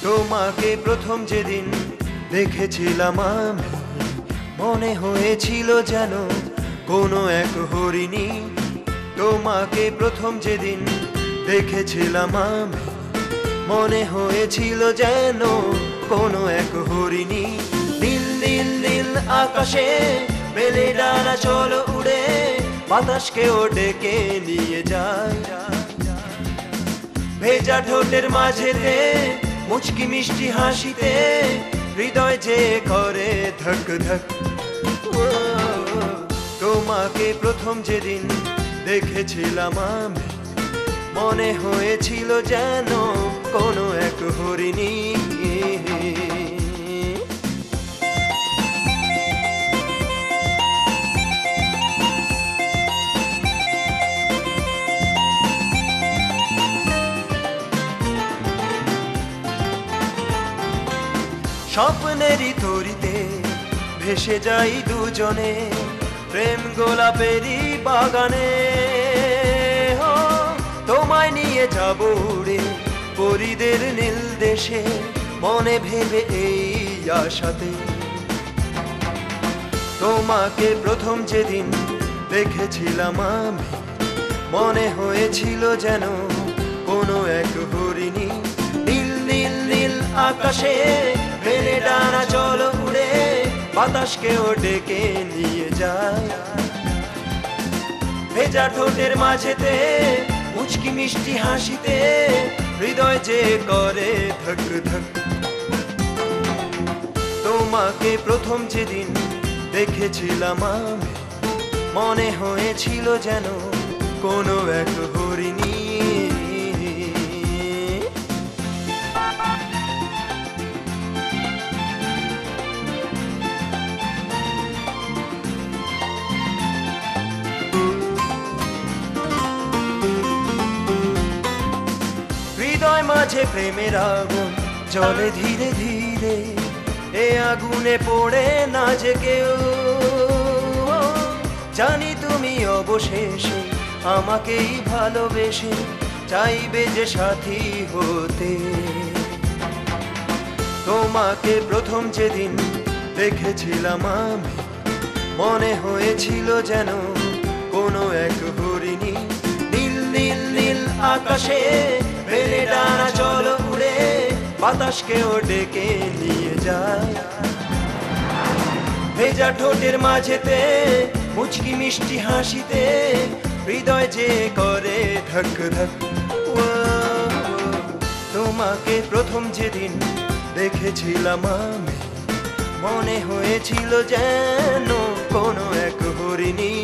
তোমাকে প্রথম যেদিন দেখেছিলাম আমি, মনে হয়েছিল যেন কোনো এক হরিণী। তোমাকে প্রথম যেদিন দেখেছিলাম আমি, মনে হয়েছিল যেন কোনো এক হরিণী। নীল নীল নীল আকাশে মেলে ডানা চলো উড়ে, বাতাসকেও ডেকে নিয়ে যায়। ভেজা ঠোঁটের মাঝেতে মুচকি মিষ্টি হাসিতে হৃদয় যে করে ধক ধক। তোমাকে প্রথম যেদিন দেখেছিলাম আমি, মনে হয়েছিল যেন কোনো এক হরিণী। স্বপ্নেরই তরিতে ভেসে যাই দুজনে, প্রেম গোলাপেরই বাগানে। তোমায় নিয়ে যাব উড়ে পরীদের নীল দেশে, মনে ভেবে এই আশাতে। তোমাকে প্রথম যেদিন দেখেছিলাম আমি, মনে হয়েছিল যেন কোনো এক হরিণী। নীল নীল নীল আকাশে মেলে ডানা চলো উড়ে, বাতাসকেও ডেকে নিয়ে যায়। ভেজা ঠোঁটের মাঝেতে মুচকি মিষ্টি হাসিতে হৃদয় যে করে ধক ধক। তোমাকে প্রথম যেদিন দেখেছিলাম আমি, মনে হয়েছিল যেন কোনো এক হরিণী। হৃদয় মাঝে প্রেমের আগুন জ্বলে ধীরে ধীরে, এ আগুনে পড়ে না যে কেউ। জানি তুমি অবশেষে আমাকেই ভালোবেসে চাইবে যে সাথী হতে। তোমাকে প্রথম যেদিন দেখেছিলাম আমি, মনে হয়েছিল যেন কোনো এক হরিণী। নীল নীল নীল আকাশে মেলে ডানা চলো উড়ে, বাতাসকেও ডেকে নিয়ে যায়। ভেজা ঠোঁটের মাঝেতে মুচকি মিষ্টি হাসিতে হৃদয় যে করে ধক ধক। তোমাকে প্রথম যেদিন দেখেছিলাম আমি, মনে হয়েছিল যেন কোনো এক হরিণী।